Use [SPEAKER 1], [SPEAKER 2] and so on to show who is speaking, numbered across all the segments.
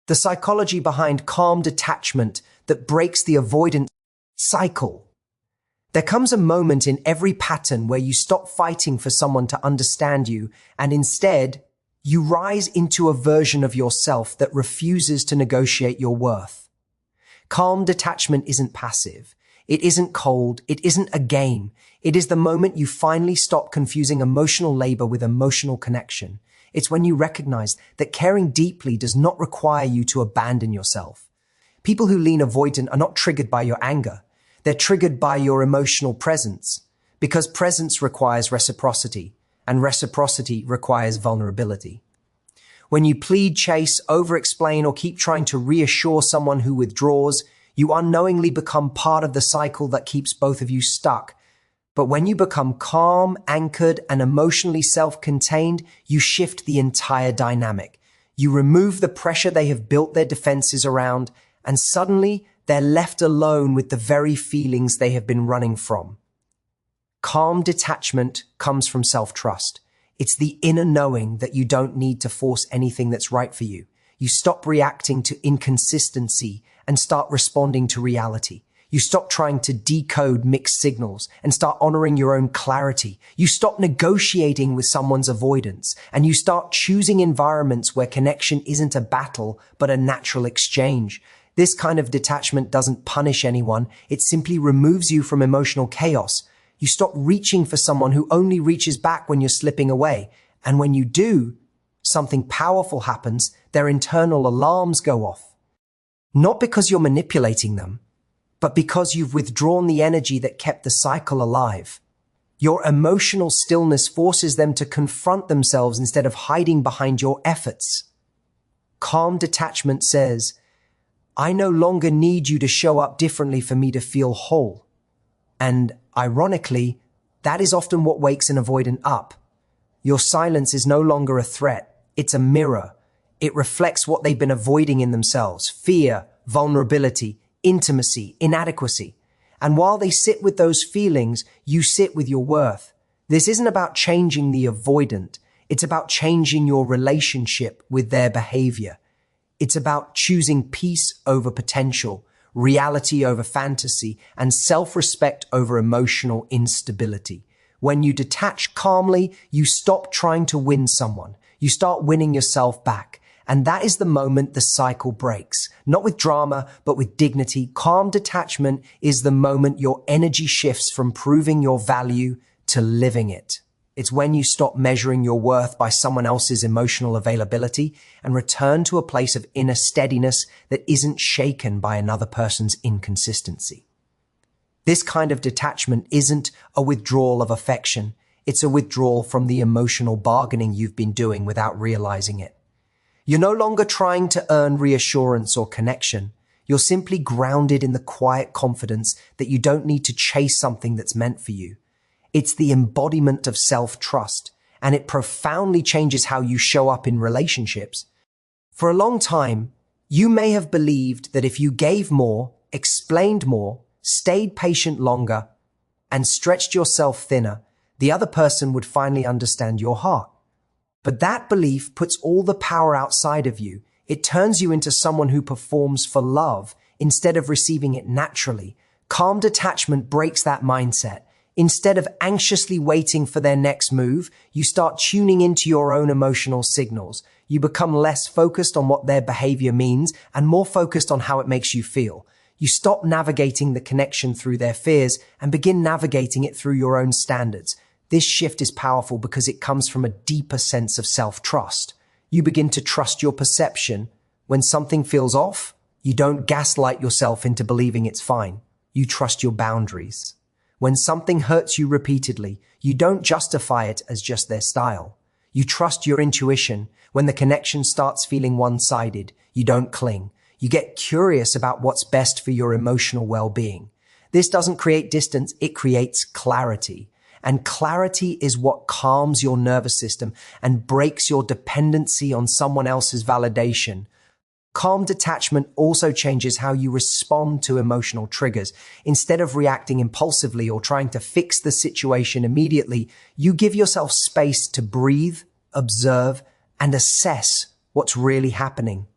[SPEAKER 1] the psychology behind calm detachment that breaks the avoidant cycle. There comes a moment in every pattern where you stop fighting for someone to understand you and instead you rise into a version of yourself that refuses to negotiate your worth. Calm detachment isn't passive. It isn't cold. It isn't a game. It is the moment you finally stop confusing emotional labor with emotional connection. It's when you recognize that caring deeply does not require you to abandon yourself. People who lean avoidant are not triggered by your anger. They're triggered by your emotional presence, because presence requires reciprocity, and reciprocity requires vulnerability. When you plead, chase, over-explain, or keep trying to reassure someone who withdraws, you unknowingly become part of the cycle that keeps both of you stuck. But when you become calm, anchored, and emotionally self-contained, you shift the entire dynamic. You remove the pressure they have built their defenses around, and suddenly they're left alone with the very feelings they have been running from. Calm detachment comes from self-trust. It's the inner knowing that you don't need to force anything that's right for you. You stop reacting to inconsistency and start responding to reality. You stop trying to decode mixed signals and start honoring your own clarity. You stop negotiating with someone's avoidance and you start choosing environments where connection isn't a battle, but a natural exchange. This kind of detachment doesn't punish anyone. It simply removes you from emotional chaos. You stop reaching for someone who only reaches back when you're slipping away. And when you do, something powerful happens. Their internal alarms go off. Not because you're manipulating them, but because you've withdrawn the energy that kept the cycle alive. Your emotional stillness forces them to confront themselves instead of hiding behind your efforts. Calm detachment says, I no longer need you to show up differently for me to feel whole. And ironically, that is often what wakes an avoidant up. Your silence is no longer a threat. It's a mirror. It reflects what they've been avoiding in themselves: fear, vulnerability, intimacy, inadequacy. And while they sit with those feelings, you sit with your worth. This isn't about changing the avoidant. It's about changing your relationship with their behavior. It's about choosing peace over potential, reality over fantasy, and self-respect over emotional instability. When you detach calmly, you stop trying to win someone. You start winning yourself back. And that is the moment the cycle breaks. Not with drama, but with dignity. Calm detachment is the moment your energy shifts from proving your value to living it. It's when you stop measuring your worth by someone else's emotional availability and return to a place of inner steadiness that isn't shaken by another person's inconsistency. This kind of detachment isn't a withdrawal of affection. It's a withdrawal from the emotional bargaining you've been doing without realizing it. You're no longer trying to earn reassurance or connection. You're simply grounded in the quiet confidence that you don't need to chase something that's meant for you. It's the embodiment of self-trust, and it profoundly changes how you show up in relationships. For a long time, you may have believed that if you gave more, explained more, stayed patient longer, and stretched yourself thinner, the other person would finally understand your heart. But that belief puts all the power outside of you. It turns you into someone who performs for love instead of receiving it naturally. Calm detachment breaks that mindset. Instead of anxiously waiting for their next move, you start tuning into your own emotional signals. You become less focused on what their behavior means and more focused on how it makes you feel. You stop navigating the connection through their fears and begin navigating it through your own standards. This shift is powerful because it comes from a deeper sense of self-trust. You begin to trust your perception. When something feels off, you don't gaslight yourself into believing it's fine. You trust your boundaries. When something hurts you repeatedly, you don't justify it as just their style. You trust your intuition. When the connection starts feeling one-sided, you don't cling. You get curious about what's best for your emotional well-being. This doesn't create distance, it creates clarity. And clarity is what calms your nervous system and breaks your dependency on someone else's validation. Calm detachment also changes how you respond to emotional triggers. Instead of reacting impulsively or trying to fix the situation immediately, you give yourself space to breathe, observe, and assess what's really happening.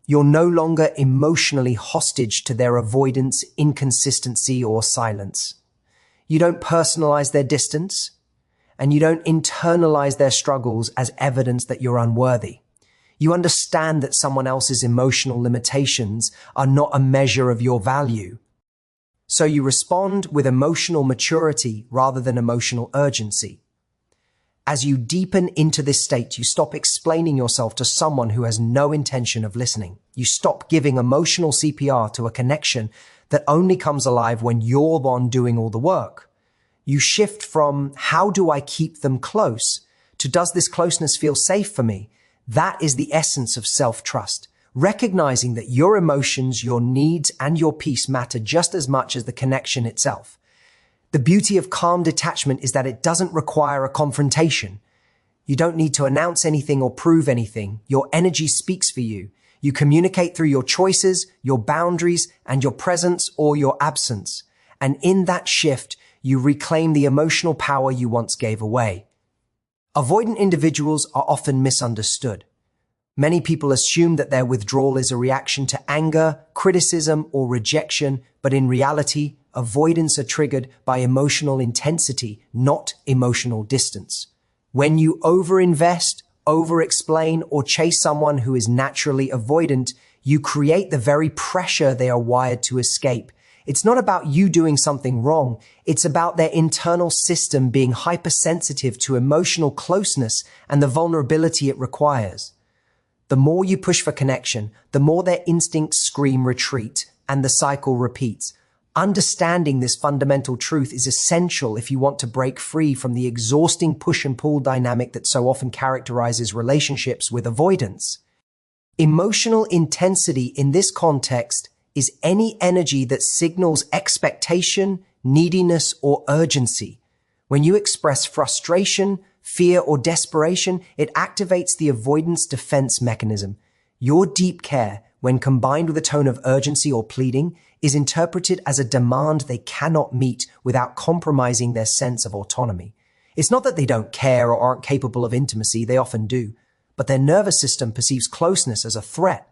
[SPEAKER 1] You're no longer emotionally hostage to their avoidance, inconsistency, or silence. You don't personalize their distance, and you don't internalize their struggles as evidence that you're unworthy. You understand that someone else's emotional limitations are not a measure of your value. So you respond with emotional maturity rather than emotional urgency. As you deepen into this state, you stop explaining yourself to someone who has no intention of listening. You stop giving emotional CPR to a connection that only comes alive when you're the one doing all the work. You shift from how do I keep them close to does this closeness feel safe for me? That is the essence of self-trust. Recognizing that your emotions, your needs, and your peace matter just as much as the connection itself. The beauty of calm detachment is that it doesn't require a confrontation. You don't need to announce anything or prove anything. Your energy speaks for you. You communicate through your choices, your boundaries, and your presence or your absence. And in that shift, you reclaim the emotional power you once gave away. Avoidant individuals are often misunderstood. Many people assume that their withdrawal is a reaction to anger, criticism, or rejection, but in reality, avoidants are triggered by emotional intensity, not emotional distance. When you overinvest, over-explain, or chase someone who is naturally avoidant, you create the very pressure they are wired to escape. It's not about you doing something wrong. It's about their internal system being hypersensitive to emotional closeness and the vulnerability it requires. The more you push for connection, the more their instincts scream retreat, and the cycle repeats. Understanding this fundamental truth is essential if you want to break free from the exhausting push and pull dynamic that so often characterizes relationships with avoidance. Emotional intensity in this context is any energy that signals expectation, neediness, or urgency. When you express frustration, fear, or desperation, it activates the avoidance defense mechanism. Your deep care, when combined with a tone of urgency or pleading, is interpreted as a demand they cannot meet without compromising their sense of autonomy. It's not that they don't care or aren't capable of intimacy, they often do, but their nervous system perceives closeness as a threat.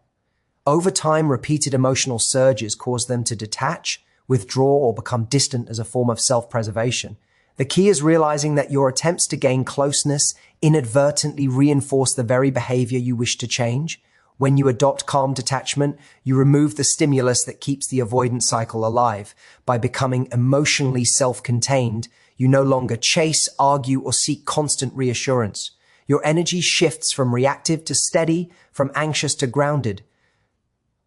[SPEAKER 1] Over time, repeated emotional surges cause them to detach, withdraw, or become distant as a form of self-preservation. The key is realizing that your attempts to gain closeness inadvertently reinforce the very behavior you wish to change. When you adopt calm detachment, you remove the stimulus that keeps the avoidance cycle alive. By becoming emotionally self-contained, you no longer chase, argue, or seek constant reassurance. Your energy shifts from reactive to steady, from anxious to grounded.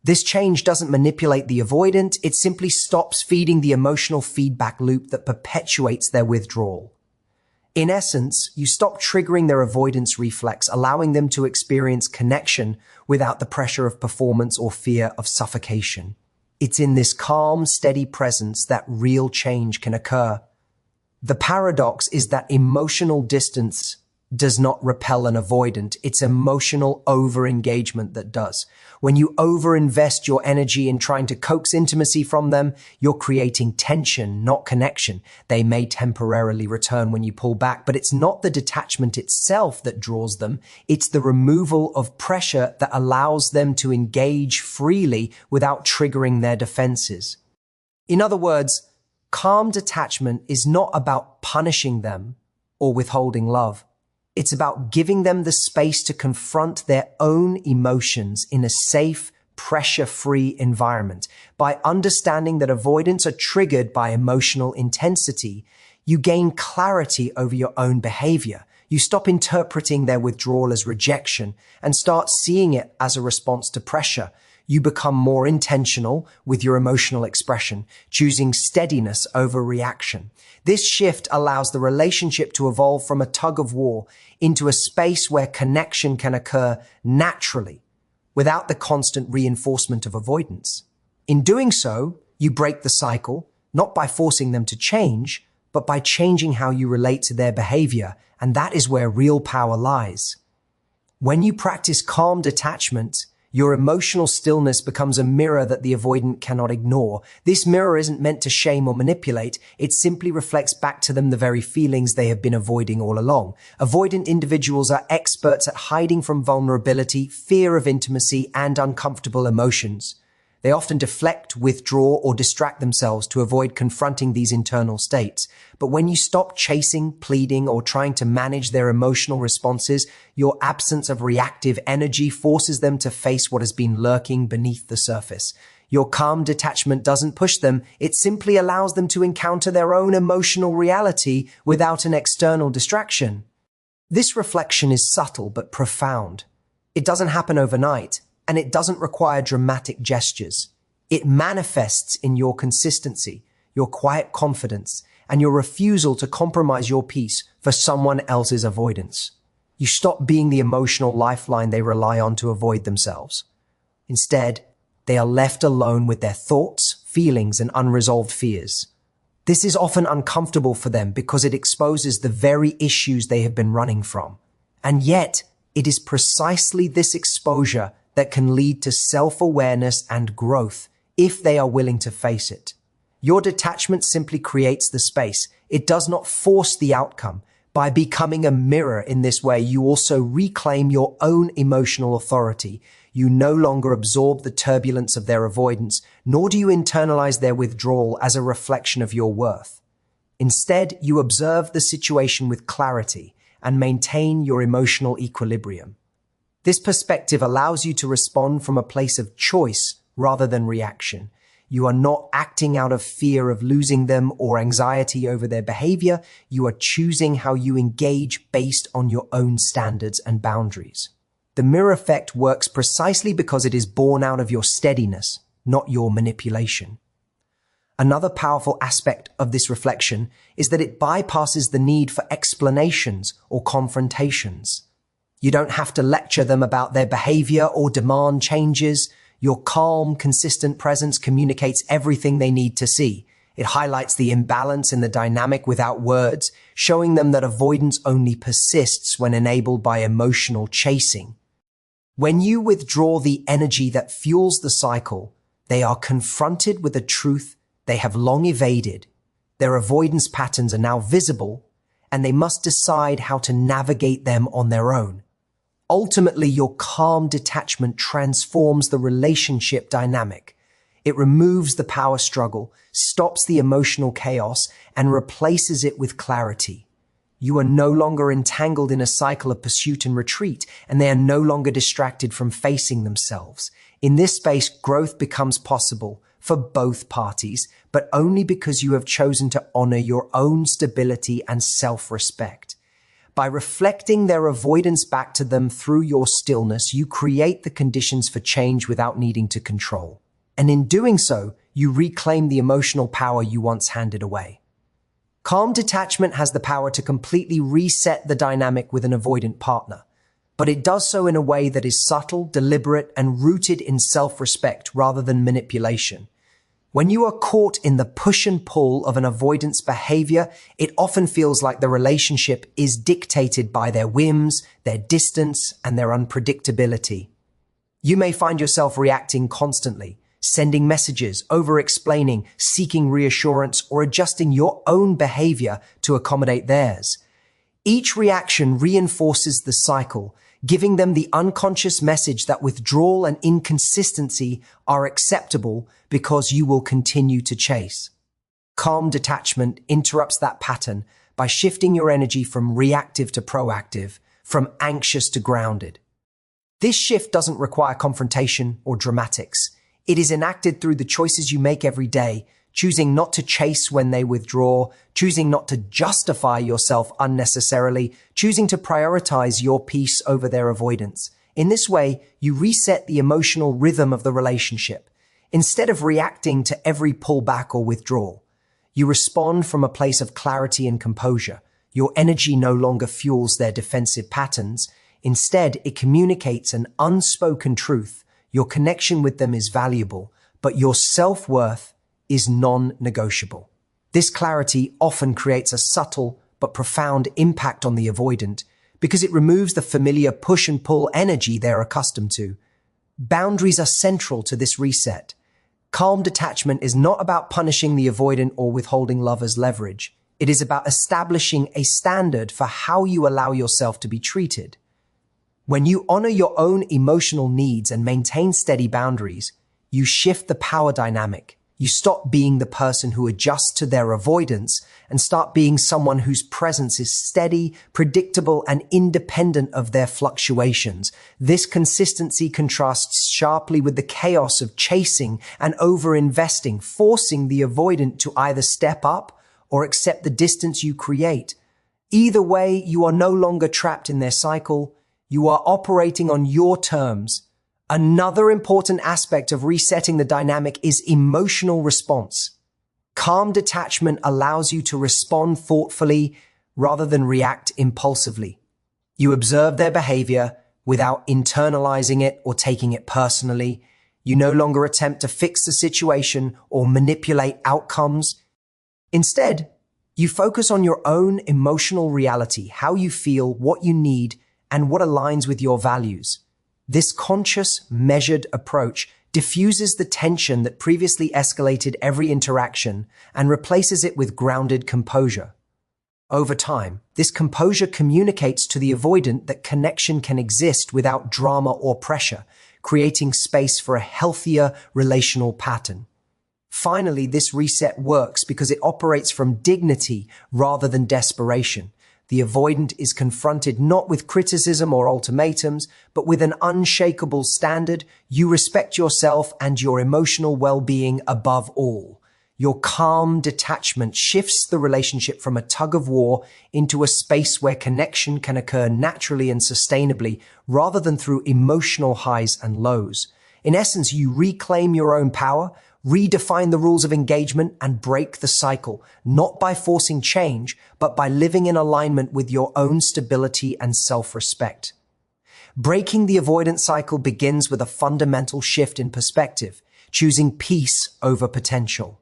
[SPEAKER 1] This change doesn't manipulate the avoidant, it simply stops feeding the emotional feedback loop that perpetuates their withdrawal. In essence, you stop triggering their avoidance reflex, allowing them to experience connection without the pressure of performance or fear of suffocation. It's in this calm, steady presence that real change can occur. The paradox is that emotional distance does not repel an avoidant. It's emotional over-engagement that does. When you over-invest your energy in trying to coax intimacy from them, you're creating tension, not connection. They may temporarily return when you pull back, but it's not the detachment itself that draws them. It's the removal of pressure that allows them to engage freely without triggering their defenses. In other words, calm detachment is not about punishing them or withholding love. It's about giving them the space to confront their own emotions in a safe, pressure-free environment. By understanding that avoidants are triggered by emotional intensity, you gain clarity over your own behavior. You stop interpreting their withdrawal as rejection and start seeing it as a response to pressure. You become more intentional with your emotional expression, choosing steadiness over reaction. This shift allows the relationship to evolve from a tug of war into a space where connection can occur naturally, without the constant reinforcement of avoidance. In doing so, you break the cycle, not by forcing them to change, but by changing how you relate to their behavior, and that is where real power lies. When you practice calm detachment, Your emotional stillness becomes a mirror that the avoidant cannot ignore. This mirror isn't meant to shame or manipulate. It simply reflects back to them the very feelings they have been avoiding all along. Avoidant individuals are experts at hiding from vulnerability, fear of intimacy, and uncomfortable emotions. They often deflect, withdraw, or distract themselves to avoid confronting these internal states. But when you stop chasing, pleading, or trying to manage their emotional responses, your absence of reactive energy forces them to face what has been lurking beneath the surface. Your calm detachment doesn't push them, it simply allows them to encounter their own emotional reality without an external distraction. This reflection is subtle but profound. It doesn't happen overnight, and it doesn't require dramatic gestures. It manifests in your consistency, your quiet confidence, and your refusal to compromise your peace for someone else's avoidance. You stop being the emotional lifeline they rely on to avoid themselves. Instead, they are left alone with their thoughts, feelings, and unresolved fears. This is often uncomfortable for them because it exposes the very issues they have been running from. And yet, it is precisely this exposure that can lead to self-awareness and growth if they are willing to face it. Your detachment simply creates the space. It does not force the outcome. By becoming a mirror in this way, you also reclaim your own emotional authority. You no longer absorb the turbulence of their avoidance, nor do you internalize their withdrawal as a reflection of your worth. Instead, you observe the situation with clarity and maintain your emotional equilibrium. This perspective allows you to respond from a place of choice rather than reaction. You are not acting out of fear of losing them or anxiety over their behavior. You are choosing how you engage based on your own standards and boundaries. The mirror effect works precisely because it is born out of your steadiness, not your manipulation. Another powerful aspect of this reflection is that it bypasses the need for explanations or confrontations. You don't have to lecture them about their behavior or demand changes. Your calm, consistent presence communicates everything they need to see. It highlights the imbalance in the dynamic without words, showing them that avoidance only persists when enabled by emotional chasing. When you withdraw the energy that fuels the cycle, they are confronted with a truth they have long evaded. Their avoidance patterns are now visible, and they must decide how to navigate them on their own. Ultimately, your calm detachment transforms the relationship dynamic. It removes the power struggle, stops the emotional chaos, and replaces it with clarity. You are no longer entangled in a cycle of pursuit and retreat, and they are no longer distracted from facing themselves. In this space, growth becomes possible for both parties, but only because you have chosen to honor your own stability and self-respect. By reflecting their avoidance back to them through your stillness, you create the conditions for change without needing to control. And in doing so, you reclaim the emotional power you once handed away. Calm detachment has the power to completely reset the dynamic with an avoidant partner, but it does so in a way that is subtle, deliberate, and rooted in self-respect rather than manipulation. When you are caught in the push and pull of an avoidance behavior, it often feels like the relationship is dictated by their whims, their distance, and their unpredictability. You may find yourself reacting constantly, sending messages, over-explaining, seeking reassurance, or adjusting your own behavior to accommodate theirs. Each reaction reinforces the cycle, giving them the unconscious message that withdrawal and inconsistency are acceptable because you will continue to chase. Calm detachment interrupts that pattern by shifting your energy from reactive to proactive, from anxious to grounded. This shift doesn't require confrontation or dramatics. It is enacted through the choices you make every day, choosing not to chase when they withdraw, choosing not to justify yourself unnecessarily, choosing to prioritize your peace over their avoidance. In this way, you reset the emotional rhythm of the relationship. Instead of reacting to every pullback or withdrawal, you respond from a place of clarity and composure. Your energy no longer fuels their defensive patterns. Instead, it communicates an unspoken truth. Your connection with them is valuable, but your self-worth is non-negotiable. This clarity often creates a subtle but profound impact on the avoidant because it removes the familiar push and pull energy they're accustomed to. Boundaries are central to this reset. Calm detachment is not about punishing the avoidant or withholding love as leverage. It is about establishing a standard for how you allow yourself to be treated. When you honor your own emotional needs and maintain steady boundaries, you shift the power dynamic. You stop being the person who adjusts to their avoidance and start being someone whose presence is steady, predictable, and independent of their fluctuations. This consistency contrasts sharply with the chaos of chasing and over-investing, forcing the avoidant to either step up or accept the distance you create. Either way, you are no longer trapped in their cycle. You are operating on your terms. Another important aspect of resetting the dynamic is emotional response. Calm detachment allows you to respond thoughtfully rather than react impulsively. You observe their behavior without internalizing it or taking it personally. You no longer attempt to fix the situation or manipulate outcomes. Instead, you focus on your own emotional reality, how you feel, what you need, and what aligns with your values. This conscious, measured approach diffuses the tension that previously escalated every interaction and replaces it with grounded composure. Over time, this composure communicates to the avoidant that connection can exist without drama or pressure, creating space for a healthier relational pattern. Finally, this reset works because it operates from dignity rather than desperation. The avoidant is confronted not with criticism or ultimatums, but with an unshakable standard. You respect yourself and your emotional well-being above all. Your calm detachment shifts the relationship from a tug of war into a space where connection can occur naturally and sustainably rather than through emotional highs and lows. In essence, you reclaim your own power, redefine the rules of engagement, and break the cycle, not by forcing change, but by living in alignment with your own stability and self-respect. Breaking the avoidance cycle begins with a fundamental shift in perspective, choosing peace over potential.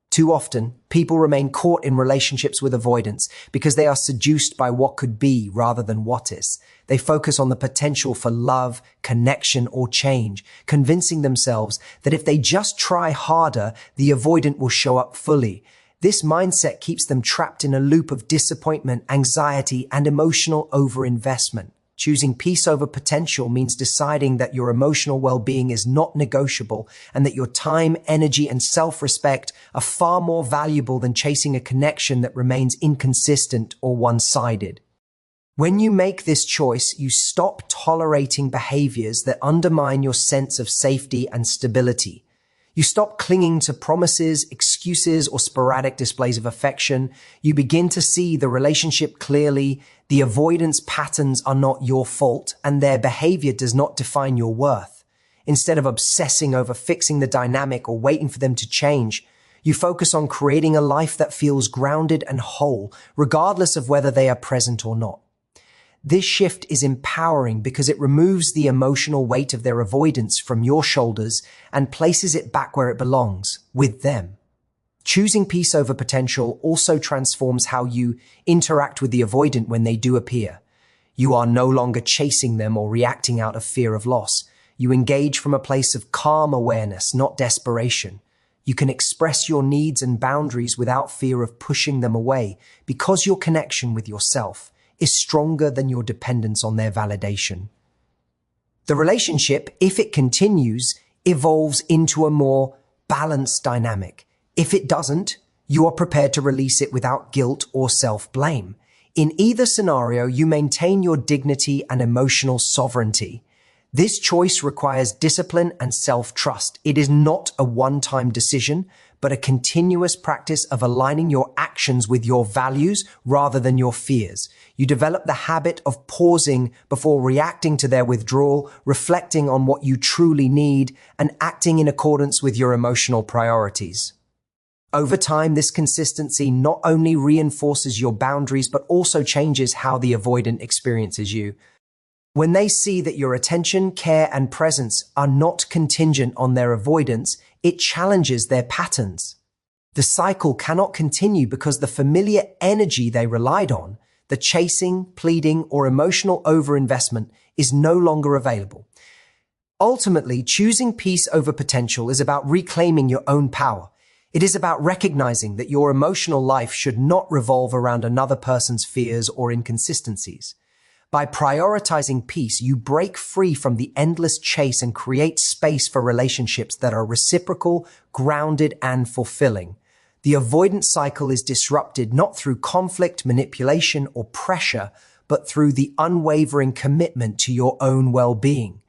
[SPEAKER 1] Too often, people remain caught in relationships with avoidance because they are seduced by what could be rather than what is. They focus on the potential for love, connection, or change, convincing themselves that if they just try harder, the avoidant will show up fully. This mindset keeps them trapped in a loop of disappointment, anxiety, and emotional overinvestment. Choosing peace over potential means deciding that your emotional well-being is not negotiable and that your time, energy, and self-respect are far more valuable than chasing a connection that remains inconsistent or one-sided. When you make this choice, you stop tolerating behaviors that undermine your sense of safety and stability. You stop clinging to promises, excuses, or sporadic displays of affection. You begin to see the relationship clearly. The avoidance patterns are not your fault, and their behavior does not define your worth. Instead of obsessing over fixing the dynamic or waiting for them to change, you focus on creating a life that feels grounded and whole, regardless of whether they are present or not. This shift is empowering because it removes the emotional weight of their avoidance from your shoulders and places it back where it belongs, with them. Choosing peace over potential also transforms how you interact with the avoidant when they do appear. You are no longer chasing them or reacting out of fear of loss. You engage from a place of calm awareness, not desperation. You can express your needs and boundaries without fear of pushing them away because your connection with yourself is stronger than your dependence on their validation. The relationship, if it continues, evolves into a more balanced dynamic. If it doesn't, you are prepared to release it without guilt or self-blame. In either scenario, you maintain your dignity and emotional sovereignty. This choice requires discipline and self-trust. It is not a one-time decision, but a continuous practice of aligning your actions with your values rather than your fears. You develop the habit of pausing before reacting to their withdrawal, reflecting on what you truly need, and acting in accordance with your emotional priorities. Over time, this consistency not only reinforces your boundaries, but also changes how the avoidant experiences you. When they see that your attention, care, and presence are not contingent on their avoidance, it challenges their patterns. The cycle cannot continue because the familiar energy they relied on, the chasing, pleading, or emotional overinvestment, is no longer available. Ultimately, choosing peace over potential is about reclaiming your own power. It is about recognizing that your emotional life should not revolve around another person's fears or inconsistencies. By prioritizing peace, you break free from the endless chase and create space for relationships that are reciprocal, grounded, and fulfilling. The avoidance cycle is disrupted not through conflict, manipulation, or pressure, but through the unwavering commitment to your own well-being.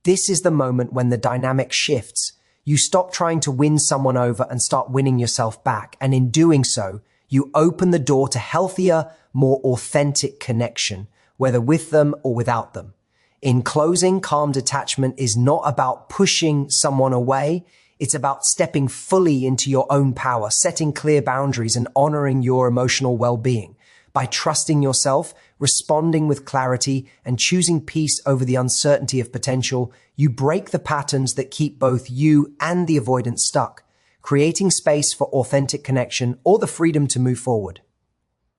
[SPEAKER 1] This is the moment when the dynamic shifts. You stop trying to win someone over and start winning yourself back. And in doing so, you open the door to healthier, more authentic connection, whether with them or without them. In closing, calm detachment is not about pushing someone away. It's about stepping fully into your own power, setting clear boundaries, and honoring your emotional well-being. By trusting yourself, responding with clarity, and choosing peace over the uncertainty of potential, you break the patterns that keep both you and the avoidant stuck, creating space for authentic connection or the freedom to move forward.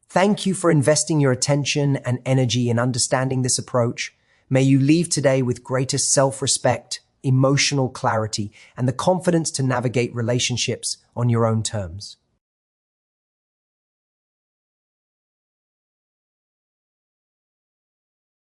[SPEAKER 1] Thank you for investing your attention and energy in understanding this approach. May you leave today with greater self-respect, emotional clarity, and the confidence to navigate relationships on your own terms.